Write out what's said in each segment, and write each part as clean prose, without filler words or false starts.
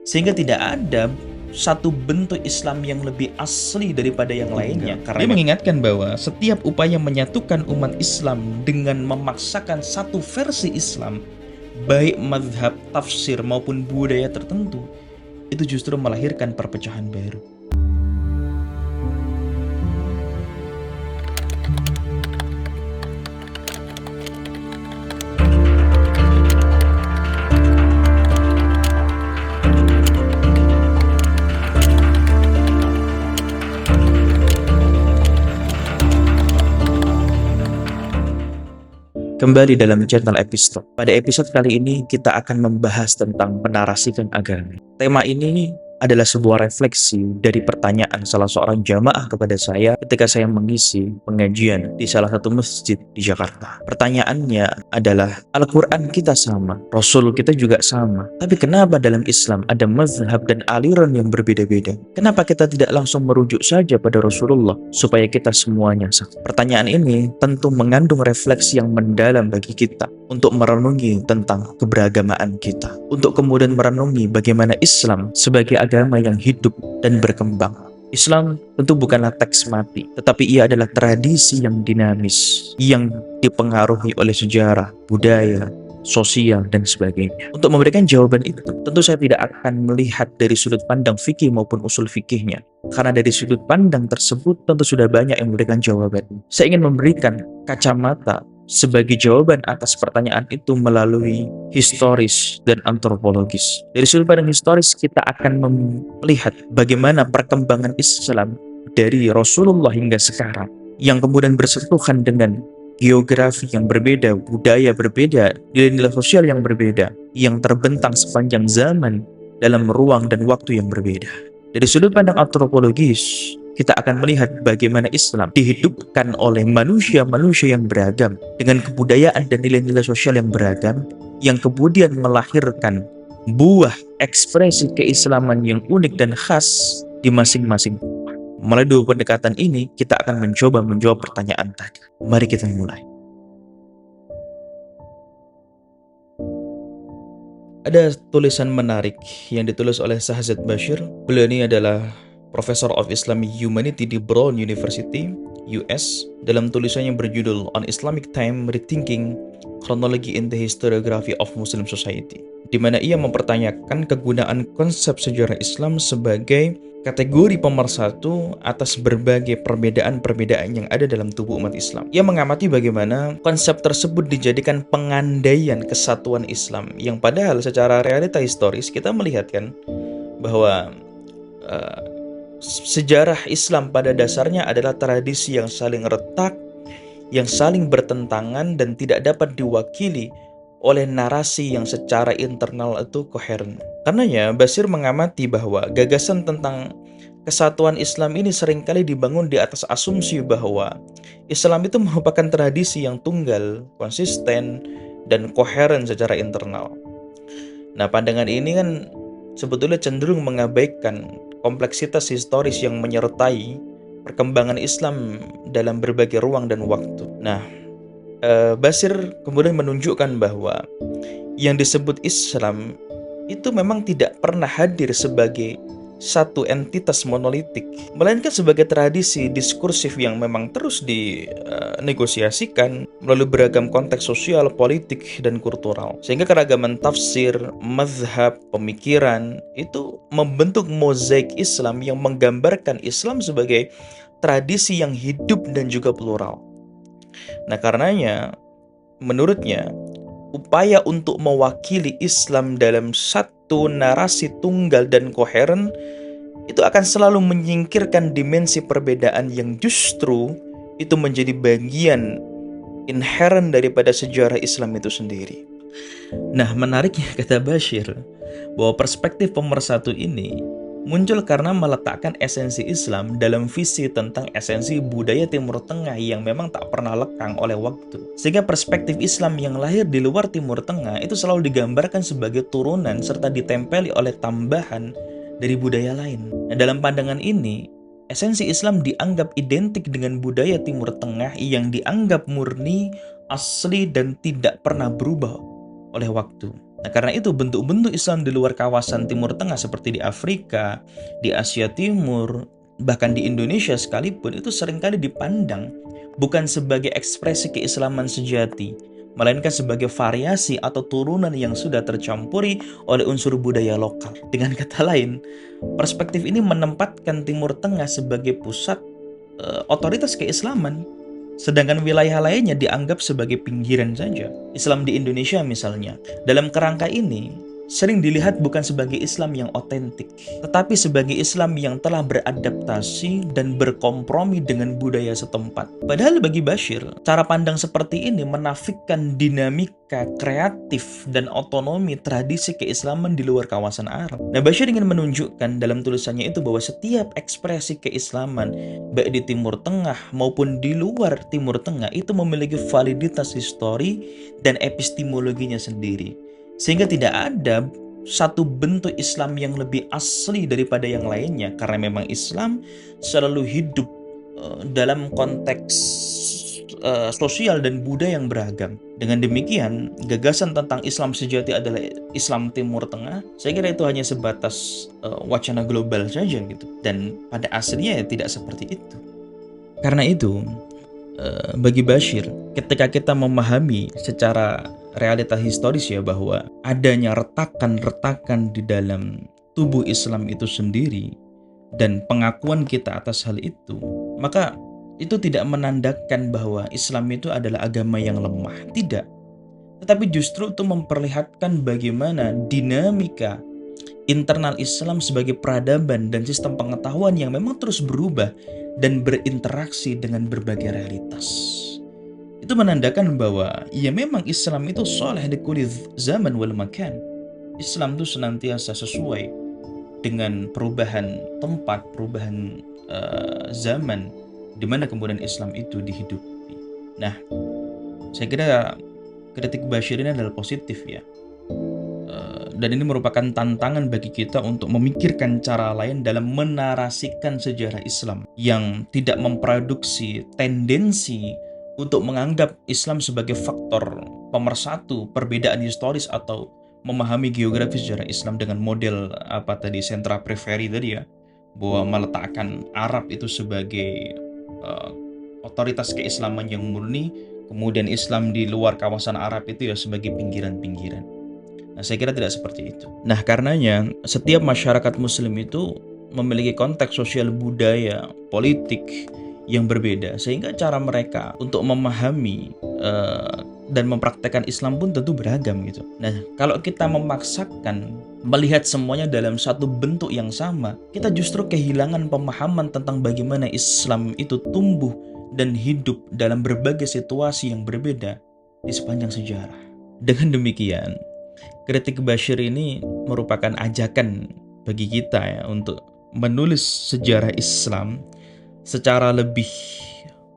Sehingga tidak ada satu bentuk Islam yang lebih asli daripada yang lainnya. Karena dia mengingatkan bahwa setiap upaya menyatukan umat Islam dengan memaksakan satu versi Islam, baik mazhab, tafsir maupun budaya tertentu, itu justru melahirkan perpecahan baru. Kembali dalam channel Epistop. Pada episode kali ini kita akan membahas tentang menarasikan agama. Tema ini adalah sebuah refleksi dari pertanyaan salah seorang jamaah kepada saya ketika saya mengisi pengajian di salah satu masjid di Jakarta. Pertanyaannya adalah, Al-Quran kita sama, Rasul kita juga sama, tapi kenapa dalam Islam ada mazhab dan aliran yang berbeda-beda? Kenapa kita tidak langsung merujuk saja pada Rasulullah supaya kita semuanya sama? Pertanyaan ini tentu mengandung refleksi yang mendalam bagi kita untuk merenungi tentang keberagamaan kita, untuk kemudian merenungi bagaimana Islam sebagai agama yang hidup dan berkembang. Islam tentu bukanlah teks mati, tetapi ia adalah tradisi yang dinamis, yang dipengaruhi oleh sejarah, budaya, sosial, dan sebagainya. Untuk memberikan jawaban itu, tentu saya tidak akan melihat dari sudut pandang fikih maupun usul fikihnya, karena dari sudut pandang tersebut tentu sudah banyak yang memberikan jawaban. Saya ingin memberikan kacamata sebagai jawaban atas pertanyaan itu melalui historis dan antropologis. Dari sudut pandang historis kita akan melihat bagaimana perkembangan Islam dari Rasulullah hingga sekarang, yang kemudian bersentuhan dengan geografi yang berbeda, budaya berbeda, nilai-nilai sosial yang berbeda, yang terbentang sepanjang zaman dalam ruang dan waktu yang berbeda. Dari sudut pandang antropologis, kita akan melihat bagaimana Islam dihidupkan oleh manusia-manusia yang beragam dengan kebudayaan dan nilai-nilai sosial yang beragam, yang kemudian melahirkan buah ekspresi keislaman yang unik dan khas di masing-masing. Melalui dua pendekatan ini, kita akan mencoba menjawab pertanyaan tadi. Mari kita mulai. Ada tulisan menarik yang ditulis oleh Shahzad Bashir. Beliau ini adalah Professor of Islamic Humanity di Brown University, US, dalam tulisannya berjudul On Islamic Time Rethinking Chronology in the Historiography of Muslim Society, di mana ia mempertanyakan kegunaan konsep sejarah Islam sebagai kategori pemersatu atas berbagai perbedaan-perbedaan yang ada dalam tubuh umat Islam. Ia mengamati bagaimana konsep tersebut dijadikan pengandaian kesatuan Islam, yang padahal secara realita historis kita melihatkan bahwa sejarah Islam pada dasarnya adalah tradisi yang saling retak, yang saling bertentangan dan tidak dapat diwakili oleh narasi yang secara internal itu koheren. Karenanya Bashir mengamati bahwa gagasan tentang kesatuan Islam ini seringkali dibangun di atas asumsi bahwa Islam itu merupakan tradisi yang tunggal, konsisten, dan koheren secara internal. Nah, pandangan ini kan sebetulnya cenderung mengabaikan kompleksitas historis yang menyertai perkembangan Islam dalam berbagai ruang dan waktu. Nah, Bashir kemudian menunjukkan bahwa yang disebut Islam itu memang tidak pernah hadir sebagai satu entitas monolitik, melainkan sebagai tradisi diskursif yang memang terus dinegosiasikan melalui beragam konteks sosial, politik, dan kultural. Sehingga keragaman tafsir, mazhab, pemikiran itu membentuk mozaik Islam yang menggambarkan Islam sebagai tradisi yang hidup dan juga plural. Nah, karenanya menurutnya upaya untuk mewakili Islam dalam satu narasi tunggal dan koheren itu akan selalu menyingkirkan dimensi perbedaan yang justru itu menjadi bagian inheren daripada sejarah Islam itu sendiri. Nah, menariknya kata Bashir bahwa perspektif pemersatu ini muncul karena meletakkan esensi Islam dalam visi tentang esensi budaya Timur Tengah yang memang tak pernah lekang oleh waktu. Sehingga perspektif Islam yang lahir di luar Timur Tengah itu selalu digambarkan sebagai turunan serta ditempeli oleh tambahan dari budaya lain. Nah, dalam pandangan ini, esensi Islam dianggap identik dengan budaya Timur Tengah yang dianggap murni, asli, dan tidak pernah berubah oleh waktu. Nah, karena itu bentuk-bentuk Islam di luar kawasan Timur Tengah seperti di Afrika, di Asia Timur, bahkan di Indonesia sekalipun itu seringkali dipandang bukan sebagai ekspresi keislaman sejati, melainkan sebagai variasi atau turunan yang sudah tercampuri oleh unsur budaya lokal. Dengan kata lain, perspektif ini menempatkan Timur Tengah sebagai pusat otoritas keislaman, sedangkan wilayah lainnya dianggap sebagai pinggiran saja. Islam di Indonesia misalnya, dalam kerangka ini sering dilihat bukan sebagai Islam yang otentik, tetapi sebagai Islam yang telah beradaptasi dan berkompromi dengan budaya setempat. Padahal bagi Bashir, cara pandang seperti ini menafikan dinamika kreatif dan otonomi tradisi keislaman di luar kawasan Arab. Nah, Bashir ingin menunjukkan dalam tulisannya itu bahwa setiap ekspresi keislaman, baik di Timur Tengah maupun di luar Timur Tengah, itu memiliki validitas histori dan epistemologinya sendiri. Sehingga tidak ada satu bentuk Islam yang lebih asli daripada yang lainnya, karena memang Islam selalu hidup dalam konteks sosial dan budaya yang beragam. Dengan demikian, gagasan tentang Islam sejati adalah Islam Timur Tengah, saya kira itu hanya sebatas wacana global saja gitu. Dan pada aslinya ya tidak seperti itu. Karena itu, bagi Bashir, ketika kita memahami secara realita historis ya bahwa adanya retakan-retakan di dalam tubuh Islam itu sendiri dan pengakuan kita atas hal itu, maka itu tidak menandakan bahwa Islam itu adalah agama yang lemah, tidak. Tetapi justru itu memperlihatkan bagaimana dinamika internal Islam sebagai peradaban dan sistem pengetahuan yang memang terus berubah dan berinteraksi dengan berbagai realitas. Itu menandakan bahwa ya memang Islam itu soleh di kulli zaman wal makan. Islam itu senantiasa sesuai dengan perubahan tempat, perubahan zaman di mana kemudian Islam itu dihidupi. Nah, saya kira kritik Bashir ini adalah positif ya. Dan ini merupakan tantangan bagi kita untuk memikirkan cara lain dalam menarasikan sejarah Islam yang tidak memproduksi tendensi untuk menganggap Islam sebagai faktor pemersatu perbedaan historis atau memahami geografi sejarah Islam dengan model sentra preferi tadi ya, bahwa meletakkan Arab itu sebagai otoritas keislaman yang murni, kemudian Islam di luar kawasan Arab itu ya sebagai pinggiran-pinggiran. Nah, saya kira tidak seperti itu. Nah, karenanya setiap masyarakat muslim itu memiliki konteks sosial budaya, politik yang berbeda, sehingga cara mereka untuk memahami dan mempraktekkan Islam pun tentu beragam gitu. Nah, kalau kita memaksakan melihat semuanya dalam satu bentuk yang sama, kita justru kehilangan pemahaman tentang bagaimana Islam itu tumbuh dan hidup dalam berbagai situasi yang berbeda di sepanjang sejarah. Dengan demikian, kritik Bashir ini merupakan ajakan bagi kita ya untuk menulis sejarah Islam secara lebih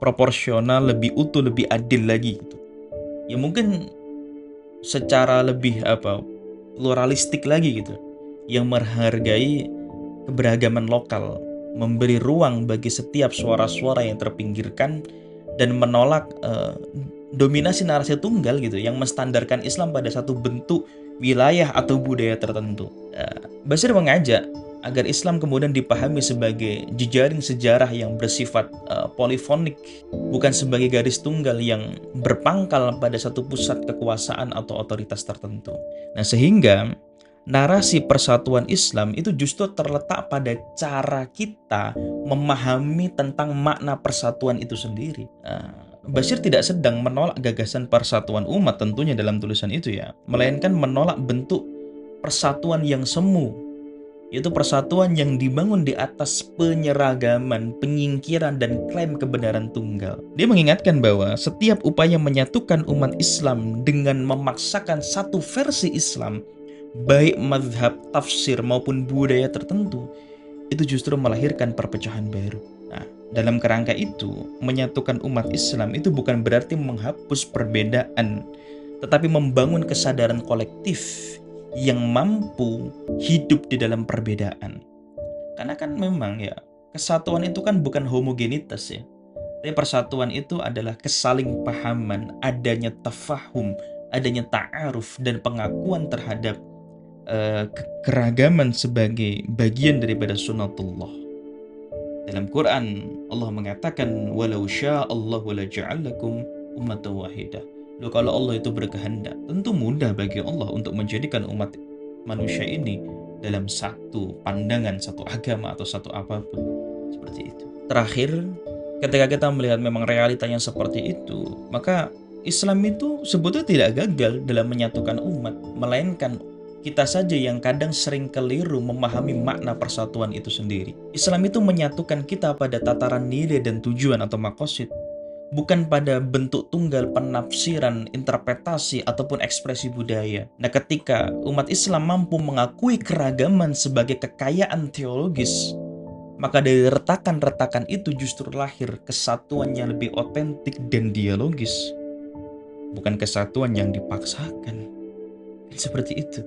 proporsional, lebih utuh, lebih adil lagi gitu. Ya mungkin secara lebih pluralistik lagi gitu, yang menghargai keberagaman lokal, memberi ruang bagi setiap suara-suara yang terpinggirkan dan menolak dominasi narasi tunggal gitu yang menstandarkan Islam pada satu bentuk wilayah atau budaya tertentu. Bashir mengajak agar Islam kemudian dipahami sebagai jejaring sejarah yang bersifat polifonik, bukan sebagai garis tunggal yang berpangkal pada satu pusat kekuasaan atau otoritas tertentu. Nah, sehingga narasi persatuan Islam itu justru terletak pada cara kita memahami tentang makna persatuan itu sendiri. Bashir tidak sedang menolak gagasan persatuan umat tentunya dalam tulisan itu ya, melainkan menolak bentuk persatuan yang semu, yaitu persatuan yang dibangun di atas penyeragaman, penyingkiran, dan klaim kebenaran tunggal. Dia mengingatkan bahwa setiap upaya menyatukan umat Islam dengan memaksakan satu versi Islam, baik mazhab, tafsir, maupun budaya tertentu, itu justru melahirkan perpecahan baru. Nah, dalam kerangka itu, menyatukan umat Islam itu bukan berarti menghapus perbedaan, tetapi membangun kesadaran kolektif yang mampu hidup di dalam perbedaan. Karena kan memang ya, kesatuan itu kan bukan homogenitas ya, tapi persatuan itu adalah kesaling pahaman, adanya tafahum adanya ta'aruf dan pengakuan terhadap keragaman sebagai bagian daripada sunnatullah. Dalam Quran Allah mengatakan walau sya'allahu la ja'alakum ummatan wahidah. Loh, kalau Allah itu berkehendak, tentu mudah bagi Allah untuk menjadikan umat manusia ini dalam satu pandangan, satu agama atau satu apapun. Seperti itu. Terakhir, ketika kita melihat memang realitanya seperti itu, maka Islam itu sebetulnya tidak gagal dalam menyatukan umat, melainkan kita saja yang kadang sering keliru memahami makna persatuan itu sendiri. Islam itu menyatukan kita pada tataran nilai dan tujuan atau maqasid, bukan pada bentuk tunggal penafsiran, interpretasi, ataupun ekspresi budaya. Nah, ketika umat Islam mampu mengakui keragaman sebagai kekayaan teologis, maka dari retakan-retakan itu justru lahir kesatuan yang lebih otentik dan dialogis, bukan kesatuan yang dipaksakan. Seperti itu.